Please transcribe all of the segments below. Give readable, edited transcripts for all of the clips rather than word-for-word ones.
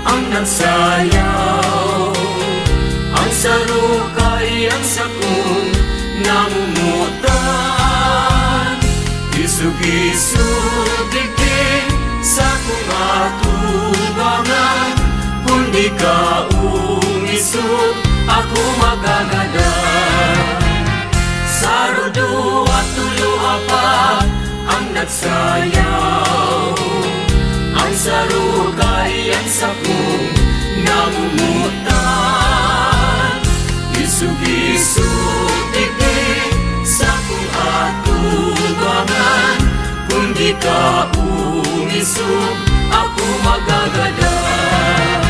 ang nagsayaw. Ang sarukay ang sakong namumutan. Isug-isug digdig sa kong atubangan. Kung di ka umisog, ako magagadan. Sarudo at tulo-apat ang nagsayaw. Ang sarukay ang sakong namumutan. Isug-isug digdig sa kong atubangan. Kung di ka umisog, ako magagadan.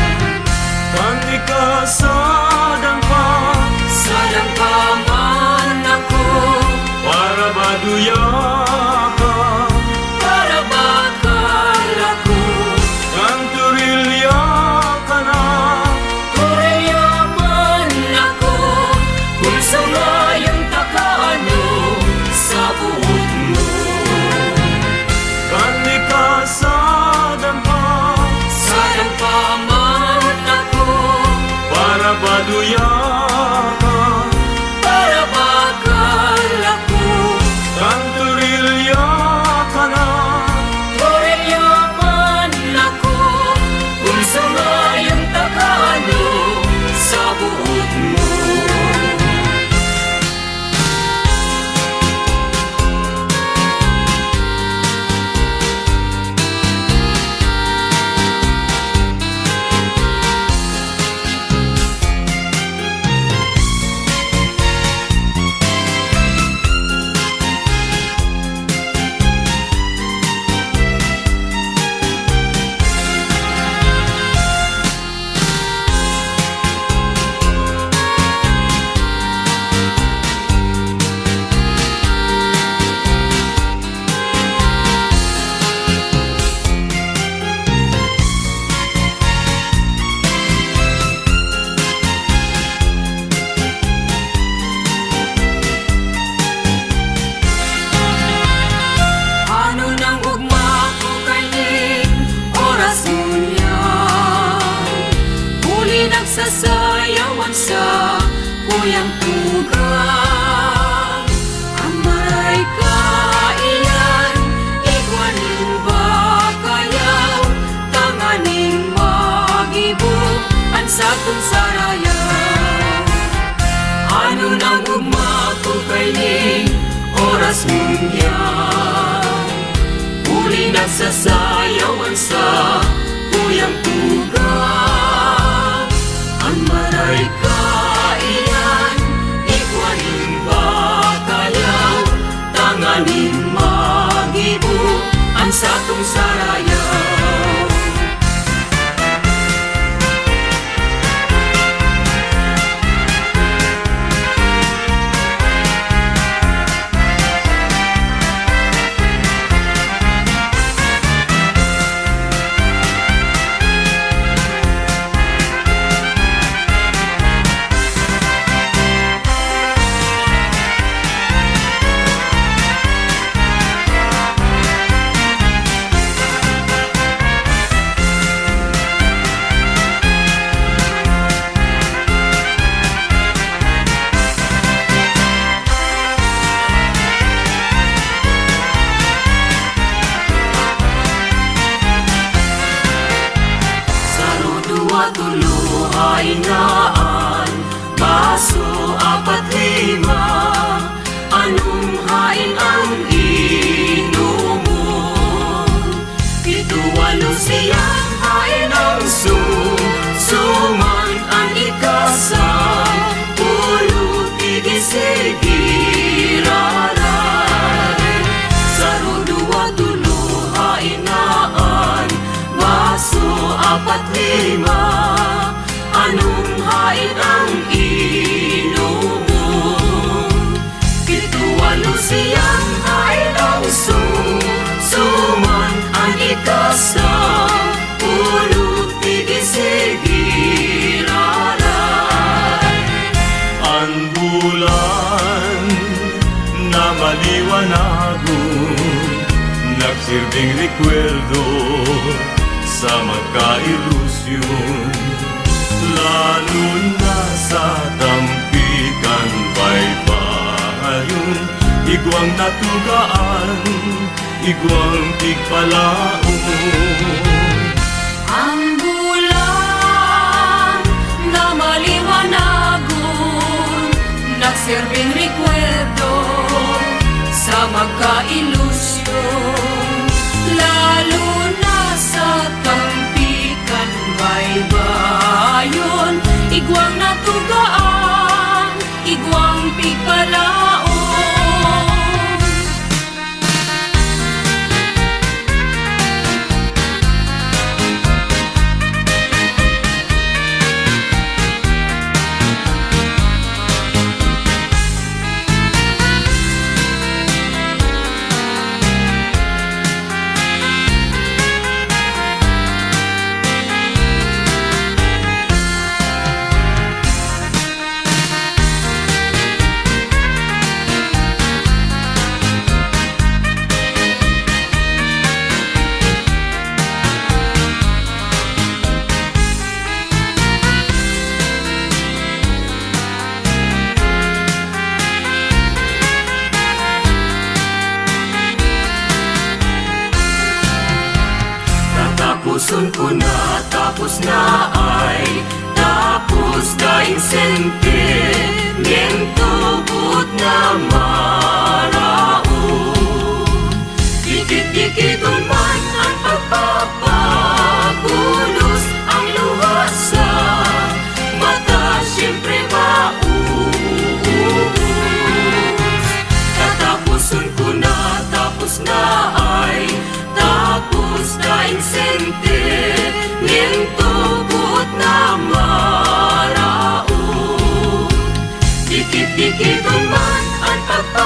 Kan ikasadang pa man ako. para baduya ka, Para bakal ako. kan turilya ka na. Yaman ako. Kung sangayang takaano sa buot mo. Kan ikasadang pa Sayang pa man ako. para baduya ka, Para bakal ako. kan turilya ka na. Yaman ako. Kung sangayang takaano sa buot mo. Ano nang ugma ko kanin, oras niya. Huli nagsasayawan sa kuyang tugang. Ang maray kaiyan, ikwanin ba kayaw? Tanganing magibok, ang satong sarayaw. Ano nang ugma ko kanin, oras niya. Huli nagsasayawan sa kuyang tugang. Ang maray kaiyan, ikwanin ba kayaw? Tanganin magibok, ang satong sarayaw. Tuluhay naan, baso apat lima. Anong hain ang inom mo? Ito walo siyang hain ang suman ang ikasam. Pulot igisigiraray. Saro dua tuluhay naan, baso apat lima. Anong hain ang inom mo? Pito-walo siyang hain ang suman ang ikasam. Pulot igisigiraray. Ang bulan na maliwanagon, nagsilbing rekwerdo sa magkailusyon. Lalo na sa tampikan baybayon, igwang natugaan, igwang tigpalaon. Ang bulan na maliwanagon, nagsirbing rekwerdo sa magkailusyon. Lalo na sa tampikan baybayon, igwang natugaan, igwang pigpalaon. Tapusun ko na, tapos na ay tapos daing sentimiento but na maraon. Dikit-dikiton man ang pagpapapulos, ang luha sa mata siyempre mauubos. Tatapusun ko na, tapos na ay tapos daing sentimiento but na maraon. Dikit-dikiton man ang pagpapapulos,